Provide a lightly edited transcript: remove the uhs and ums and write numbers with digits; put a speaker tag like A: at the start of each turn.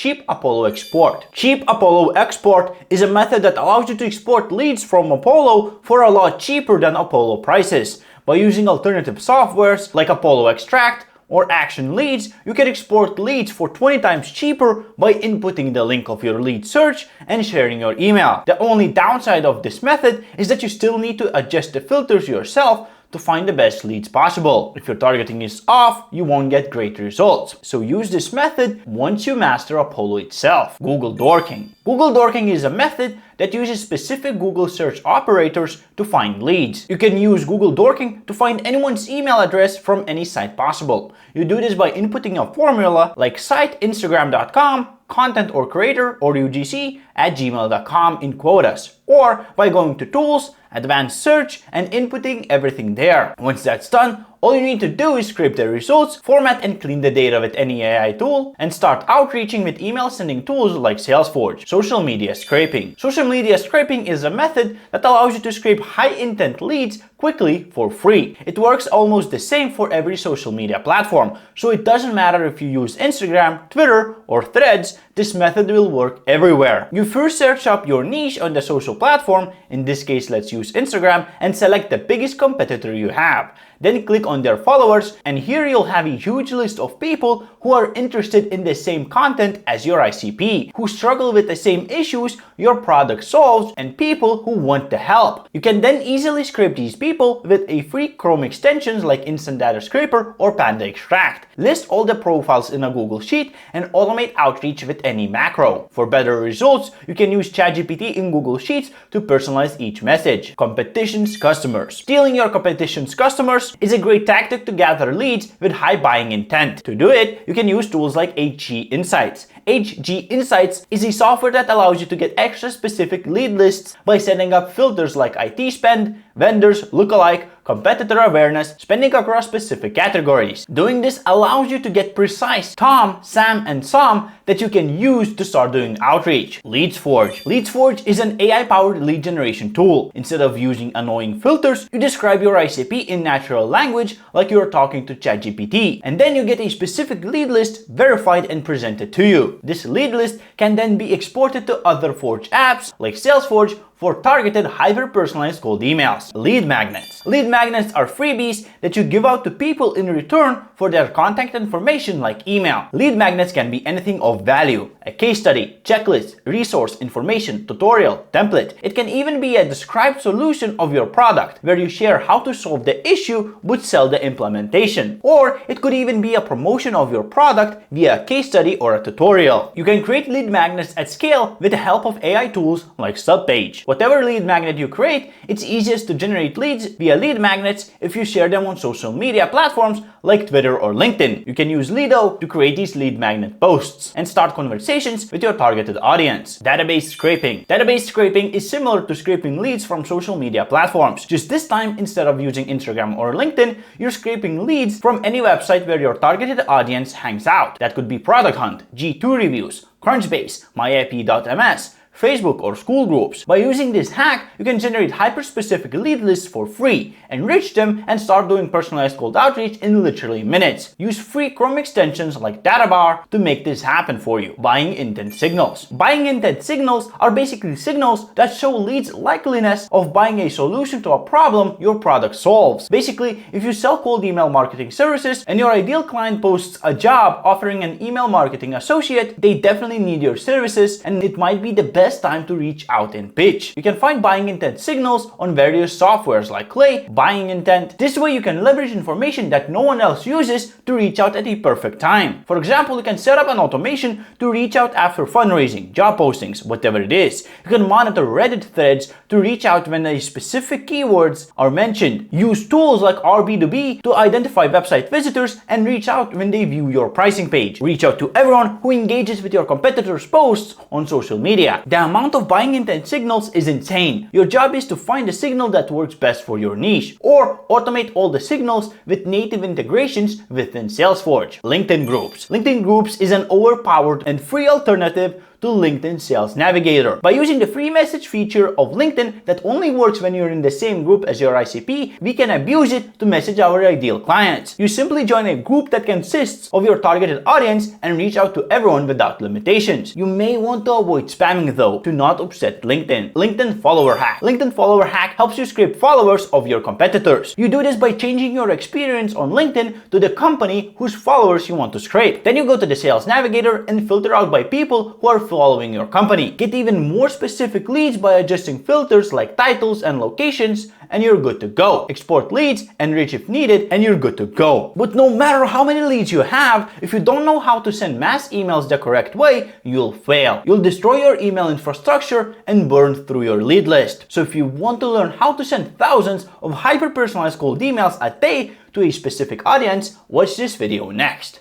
A: Cheap Apollo Export. Cheap Apollo Export is a method that allows you to export leads from Apollo for a lot cheaper than Apollo prices. By using alternative softwares like Apollo Extract or Action Leads, you can export leads for 20 times cheaper by inputting the link of your lead search and sharing your email. The only downside of this method is that you still need to adjust the filters yourself to find the best leads possible. If your targeting is off, you won't get great results. So use this method once you master Apollo itself. Google Dorking. Google Dorking is a method that uses specific Google search operators to find leads. You can use Google Dorking to find anyone's email address from any site possible. You do this by inputting a formula like site instagram.com, content or creator or UGC at gmail.com in quotas, or by going to Tools, Advanced Search and inputting everything there. Once that's done, all you need to do is scrape the results, format and clean the data with any AI tool, and start outreaching with email sending tools like Salesforce. Social media scraping. Social media scraping is a method that allows you to scrape high intent leads quickly for free. It works almost the same for every social media platform, so it doesn't matter if you use Instagram, Twitter, or Threads, this method will work everywhere. You first search up your niche on the social platform, in this case let's use Instagram, and select the biggest competitor you have. Then click on their followers, and here you'll have a huge list of people who are interested in the same content as your ICP, who struggle with the same issues your product solves, and people who want the help. You can then easily scrape these people with a free Chrome extensions like Instant Data Scraper or Panda Extract. List all the profiles in a Google Sheet and automate outreach with any macro. For better results, you can use ChatGPT in Google Sheets to personalize each message. Competition's customers. Stealing your competition's customers is a great tactic to gather leads with high buying intent. To do it, you can use tools like HG Insights. HG Insights is a software that allows you to get extra specific lead lists by setting up filters like IT spend, vendors, lookalike, competitor awareness, spending across specific categories. Doing this allows you to get precise Tom, Sam, and Sam that you can use to start doing outreach. LeadsForge. LeadsForge is an AI-powered lead generation tool. Instead of using annoying filters, you describe your ICP in natural language like you're talking to ChatGPT, and then you get a specific lead list verified and presented to you. This lead list can then be exported to other Forge apps like Salesforce for targeted hyper-personalized cold emails. Lead magnets. Lead magnets are freebies that you give out to people in return for their contact information like email. Lead magnets can be anything of value: a case study, checklist, resource, information, tutorial, template. It can even be a described solution of your product where you share how to solve the issue but sell the implementation. Or it could even be a promotion of your product via a case study or a tutorial. You can create lead magnets at scale with the help of AI tools like Subpage. Whatever lead magnet you create, it's easiest to generate leads via lead magnets if you share them on social media platforms like Twitter or LinkedIn. You can use Lido to create these lead magnet posts and start conversations with your targeted audience. Database scraping. Database scraping is similar to scraping leads from social media platforms. Just this time, instead of using Instagram or LinkedIn, you're scraping leads from any website where your targeted audience hangs out. That could be Product Hunt, G2 Reviews, Crunchbase, myap.ms, Facebook or school groups. By using this hack, you can generate hyper-specific lead lists for free, enrich them, and start doing personalized cold outreach in literally minutes. Use free Chrome extensions like DataBar to make this happen for you. Buying intent signals. Buying intent signals are basically signals that show leads' likeliness of buying a solution to a problem your product solves. Basically, if you sell cold email marketing services and your ideal client posts a job offering an email marketing associate, they definitely need your services, and it might be the best time to reach out and pitch. You can find buying intent signals on various softwares like Clay, Buying Intent. This way you can leverage information that no one else uses to reach out at the perfect time. For example, you can set up an automation to reach out after fundraising, job postings, whatever it is. You can monitor Reddit threads to reach out when a specific keywords are mentioned. Use tools like RB2B to identify website visitors and reach out when they view your pricing page. Reach out to everyone who engages with your competitors' posts on social media. The amount of buying intent signals is insane. Your job is to find the signal that works best for your niche, or automate all the signals with native integrations within Salesforce. LinkedIn Groups. LinkedIn Groups is an overpowered and free alternative to LinkedIn Sales Navigator. By using the free message feature of LinkedIn that only works when you're in the same group as your ICP, we can abuse it to message our ideal clients. You simply join a group that consists of your targeted audience and reach out to everyone without limitations. You may want to avoid spamming though, to not upset LinkedIn. LinkedIn Follower Hack. LinkedIn Follower Hack helps you scrape followers of your competitors. You do this by changing your experience on LinkedIn to the company whose followers you want to scrape. Then you go to the Sales Navigator and filter out by people who are following your company. Get even more specific leads by adjusting filters like titles and locations, and you're good to go. Export leads, enrich if needed, and you're good to go. But no matter how many leads you have, if you don't know how to send mass emails the correct way, you'll fail. You'll destroy your email infrastructure and burn through your lead list. So if you want to learn how to send thousands of hyper-personalized cold emails a day to a specific audience, watch this video next.